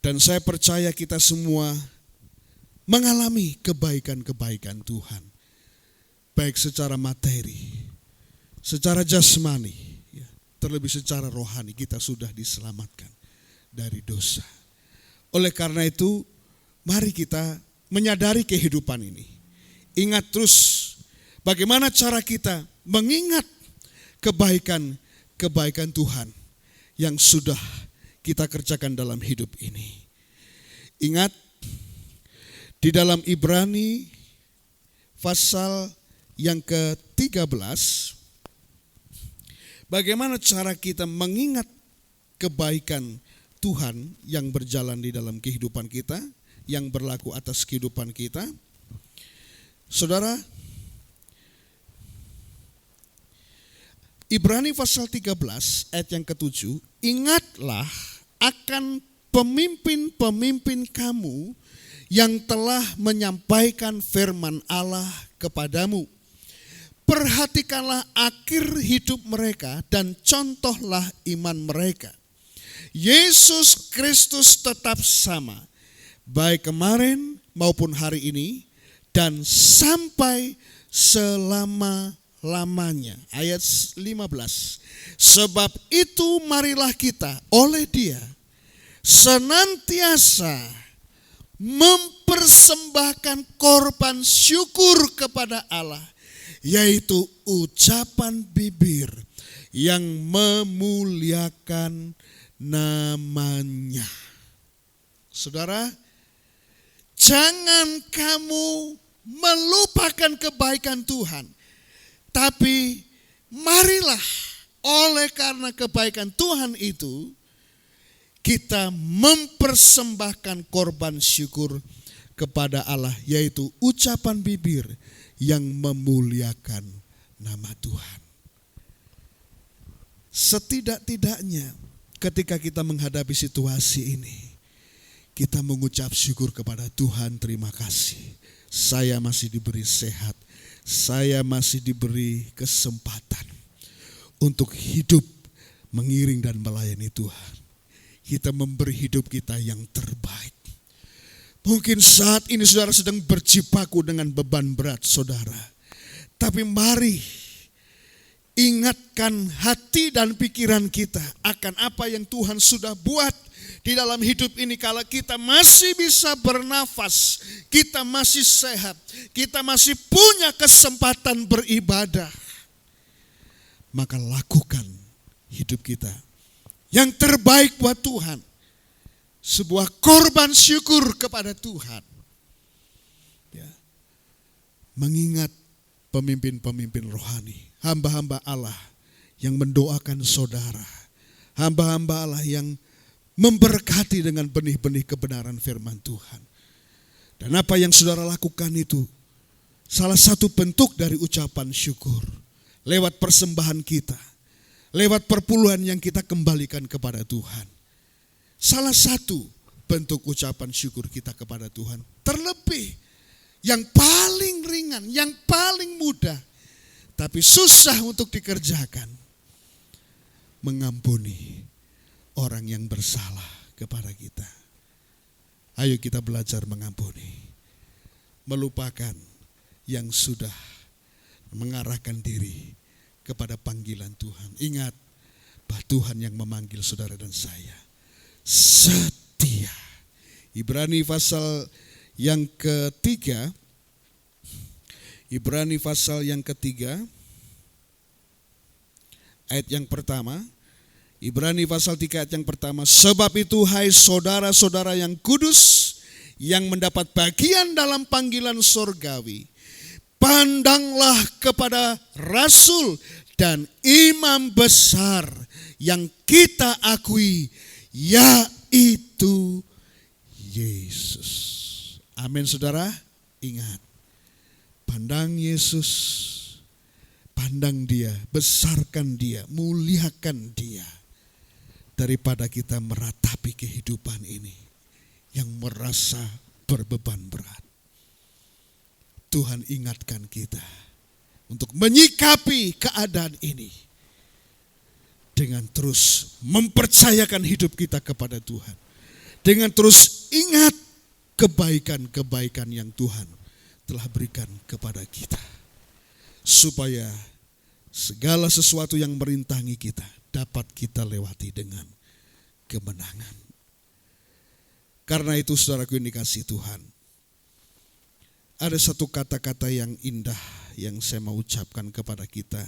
Dan saya percaya kita semua mengalami kebaikan-kebaikan Tuhan, baik secara materi, secara jasmani, ya, terlebih secara rohani kita sudah diselamatkan. dari dosa. Oleh karena itu, mari kita menyadari kehidupan ini. Ingat terus bagaimana cara kita mengingat kebaikan Tuhan yang sudah kita kerjakan dalam hidup ini. Ingat di dalam Ibrani pasal yang ke-13, bagaimana cara kita mengingat kebaikan Tuhan yang berjalan di dalam kehidupan kita, yang berlaku atas kehidupan kita. Saudara, Ibrani pasal 13 ayat yang ke-7, ingatlah akan pemimpin-pemimpin kamu yang telah menyampaikan firman Allah kepadamu. Perhatikanlah akhir hidup mereka dan contohlah iman mereka. Yesus Kristus tetap sama, baik kemarin maupun hari ini dan sampai selama-lamanya. Ayat 15. Sebab itu marilah kita oleh Dia senantiasa mempersembahkan korban syukur kepada Allah, yaitu ucapan bibir yang memuliakan namanya. Saudara, jangan kamu melupakan kebaikan Tuhan, tapi marilah oleh karena kebaikan Tuhan itu kita mempersembahkan korban syukur kepada Allah, yaitu ucapan bibir yang memuliakan nama Tuhan. Setidak-tidaknya ketika kita menghadapi situasi ini, kita mengucap syukur kepada Tuhan. Terima kasih, saya masih diberi sehat, saya masih diberi kesempatan untuk hidup mengiring dan melayani Tuhan. Kita memberi hidup kita yang terbaik. Mungkin saat ini saudara sedang berjibaku dengan beban berat saudara. Tapi mari ingatkan hati dan pikiran kita akan apa yang Tuhan sudah buat di dalam hidup ini. Kalau kita masih bisa bernafas, kita masih sehat, kita masih punya kesempatan beribadah, maka lakukan hidup kita yang terbaik buat Tuhan. Sebuah korban syukur kepada Tuhan. Ya. Mengingat pemimpin-pemimpin rohani, hamba-hamba Allah yang mendoakan saudara, hamba-hamba Allah yang memberkati dengan benih-benih kebenaran firman Tuhan. Dan apa yang saudara lakukan itu salah satu bentuk dari ucapan syukur. Lewat persembahan kita, lewat perpuluhan yang kita kembalikan kepada Tuhan. Salah satu bentuk ucapan syukur kita kepada Tuhan. Terlebih yang paling ringan, yang paling mudah, tapi susah untuk dikerjakan. Mengampuni orang yang bersalah kepada kita. Ayo kita belajar mengampuni. Melupakan yang sudah mengarahkan diri kepada panggilan Tuhan. Ingat bahwa Tuhan yang memanggil saudara dan saya setia. Ibrani pasal yang ketiga, Ibrani pasal yang ketiga, ayat yang pertama. Ibrani pasal 3 ayat yang pertama. Sebab itu hai saudara-saudara yang kudus, yang mendapat bagian dalam panggilan surgawi, pandanglah kepada rasul dan imam besar yang kita akui, yaitu Yesus. Amin saudara. Ingat, pandang Yesus, pandang Dia, besarkan Dia, muliakan Dia, daripada kita meratapi kehidupan ini yang merasa berbeban berat. Tuhan ingatkan kita untuk menyikapi keadaan ini dengan terus mempercayakan hidup kita kepada Tuhan. Dengan terus ingat kebaikan-kebaikan yang Tuhan telah berikan kepada kita. Supaya segala sesuatu yang merintangi kita dapat kita lewati dengan kemenangan. Karena itu saudaraku yang dikasihi Tuhan, ada satu kata-kata yang indah yang saya mau ucapkan kepada kita,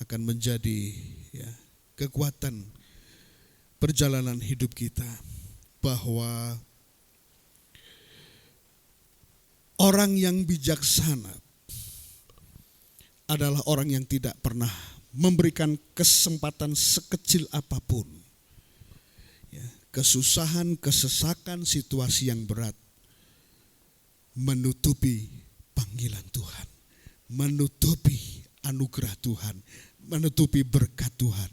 akan menjadi kekuatan perjalanan hidup kita, bahwa orang yang bijaksana adalah orang yang tidak pernah memberikan kesempatan sekecil apapun, kesusahan, kesesakan, situasi yang berat menutupi panggilan Tuhan, menutupi anugerah Tuhan, menutupi berkat Tuhan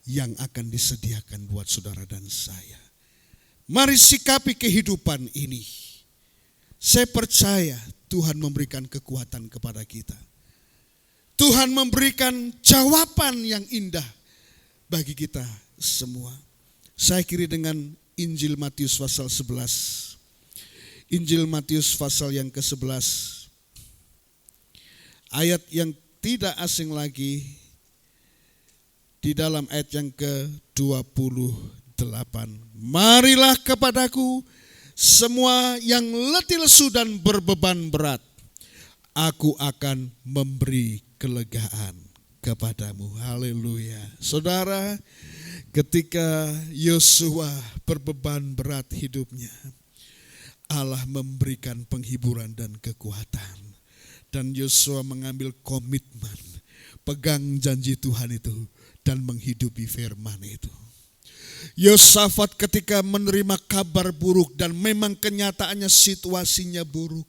yang akan disediakan buat saudara dan saya. Mari sikapi kehidupan ini. Saya percaya Tuhan memberikan kekuatan kepada kita. Tuhan memberikan jawaban yang indah bagi kita semua. Saya akhiri dengan Injil Matius pasal 11. Injil Matius pasal yang ke-11. Ayat yang tidak asing lagi di dalam ayat yang ke-28. Marilah kepadaku semua yang letih lesu dan berbeban berat, aku akan memberi kelegaan kepadamu. Haleluya. Saudara, ketika Yosua berbeban berat hidupnya, Allah memberikan penghiburan dan kekuatan. Dan Yosua mengambil komitmen, pegang janji Tuhan itu dan menghidupi firman itu. Yosafat ketika menerima kabar buruk dan memang kenyataannya situasinya buruk,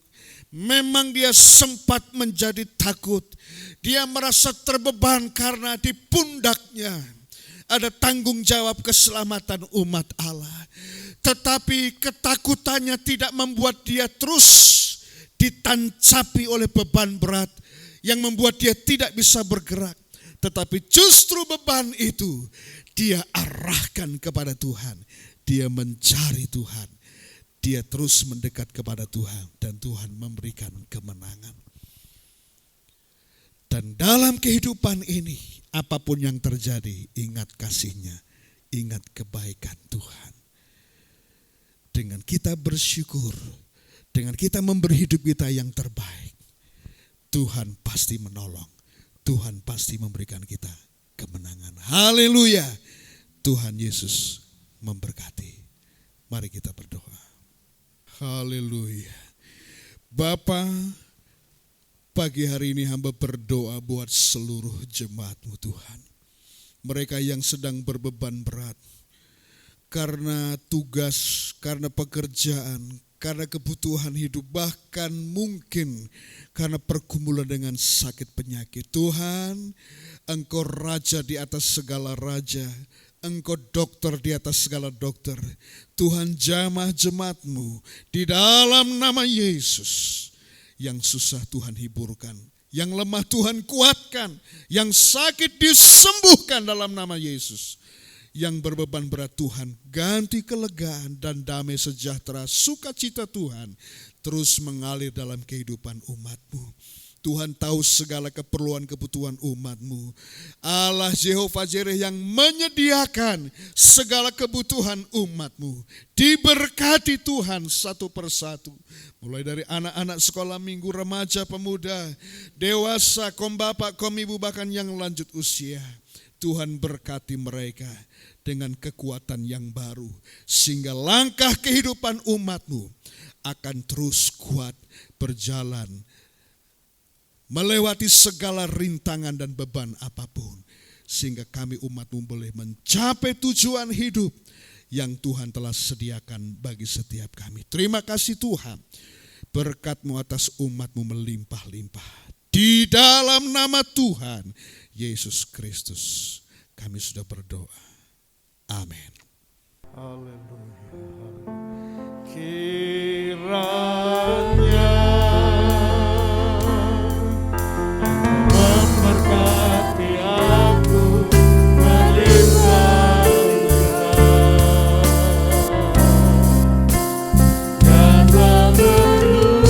memang dia sempat menjadi takut. Dia merasa terbeban karena di pundaknya ada tanggung jawab keselamatan umat Allah. Tetapi ketakutannya tidak membuat dia terus ditancapi oleh beban berat yang membuat dia tidak bisa bergerak. Tetapi justru beban itu dia arahkan kepada Tuhan. Dia mencari Tuhan. Dia terus mendekat kepada Tuhan. Dan Tuhan memberikan kemenangan. Dan dalam kehidupan ini, apapun yang terjadi, ingat kasih-Nya, ingat kebaikan Tuhan. Dengan kita bersyukur, dengan kita memberi hidup kita yang terbaik, Tuhan pasti menolong. Tuhan pasti memberikan kita kemenangan. Haleluya. Tuhan Yesus memberkati. Mari kita berdoa. Haleluya. Bapa, pagi hari ini hamba berdoa buat seluruh jemaat-Mu Tuhan. Mereka yang sedang berbeban berat karena tugas, karena pekerjaan, karena kebutuhan hidup, bahkan mungkin karena pergumulan dengan sakit penyakit. Tuhan, Engkau Raja di atas segala raja, Engkau dokter di atas segala dokter. Tuhan, jamah jemaat-Mu di dalam nama Yesus. Yang susah Tuhan hiburkan, yang lemah Tuhan kuatkan, yang sakit disembuhkan dalam nama Yesus. Yang berbeban berat Tuhan ganti kelegaan dan damai sejahtera, sukacita Tuhan terus mengalir dalam kehidupan umat-Mu. Tuhan tahu segala keperluan kebutuhan umat-Mu. Allah Jehovah Jireh yang menyediakan segala kebutuhan umat-Mu. Diberkati Tuhan satu persatu. Mulai dari anak-anak sekolah minggu, remaja, pemuda, dewasa, kaum bapak, kaum ibu, bahkan yang lanjut usia. Tuhan berkati mereka dengan kekuatan yang baru, sehingga langkah kehidupan umat-Mu akan terus kuat berjalan, melewati segala rintangan dan beban apapun, sehingga kami umat-Mu boleh mencapai tujuan hidup yang Tuhan telah sediakan bagi setiap kami. Terima kasih Tuhan, berkat-Mu atas umat-Mu melimpah-limpah. Di dalam nama Tuhan Yesus Kristus kami sudah berdoa. Amin. Haleluya. Kiranya memberkati aku melimpah-limpah dan memeluk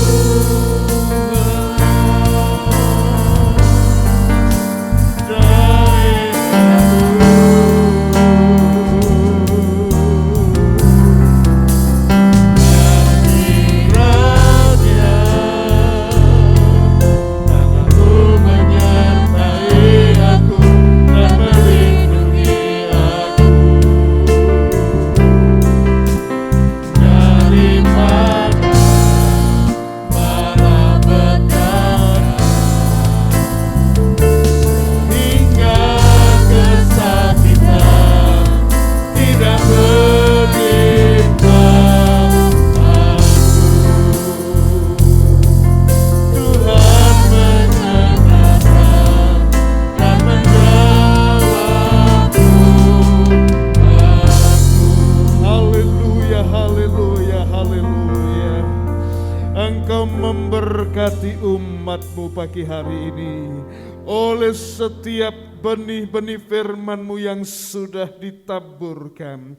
Engkau memberkati umat-Mu pagi hari ini oleh setiap benih-benih firman-Mu yang sudah ditaburkan.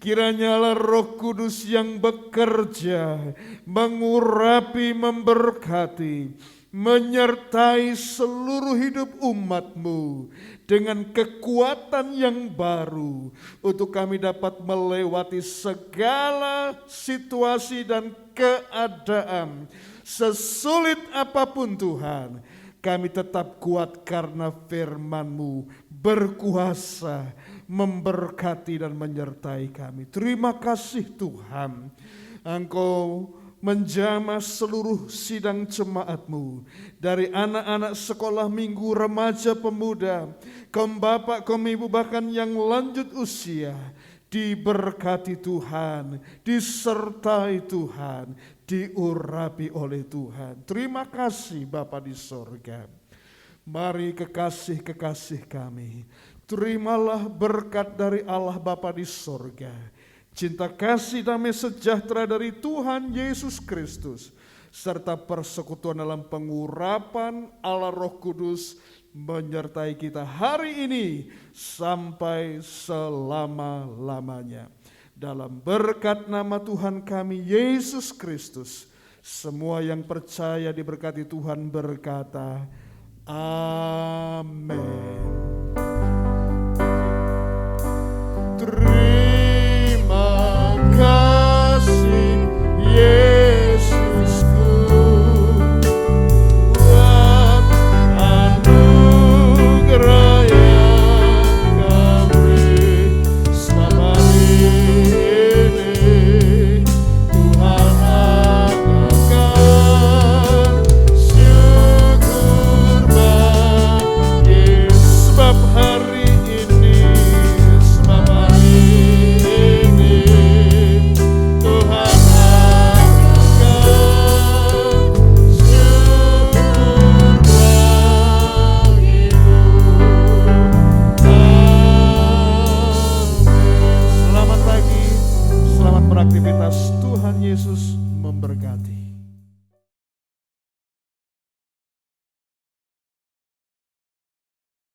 Kiranya Allah Roh Kudus yang bekerja, mengurapi, memberkati, menyertai seluruh hidup umat-Mu dengan kekuatan yang baru untuk kami dapat melewati segala situasi dan keadaan. Sesulit apapun Tuhan, kami tetap kuat karena firman-Mu berkuasa, memberkati dan menyertai kami. Terima kasih Tuhan, Engkau menjamah seluruh sidang jemaat-Mu, dari anak-anak sekolah minggu, remaja, pemuda, kaum bapak, kaum ibu, bahkan yang lanjut usia. Diberkati Tuhan, disertai Tuhan, diurapi oleh Tuhan. Terima kasih Bapa di sorga. Mari kekasih-kekasih kami, terimalah berkat dari Allah Bapa di sorga. Cinta kasih damai sejahtera dari Tuhan Yesus Kristus, serta persekutuan dalam pengurapan Allah Roh Kudus menyertai kita hari ini sampai selama-lamanya. Dalam berkat nama Tuhan kami Yesus Kristus, semua yang percaya diberkati Tuhan berkata, amin. Terima kasih Yesusku, buat anugerah yang Kau beri selama ini. Tuhan akan syukur bagi sebab hari ini, sebab hari ini Tuhan akan syukur bagimu. Amin. Selamat pagi, selamat beraktivitas. Tuhan Yesus memberkati.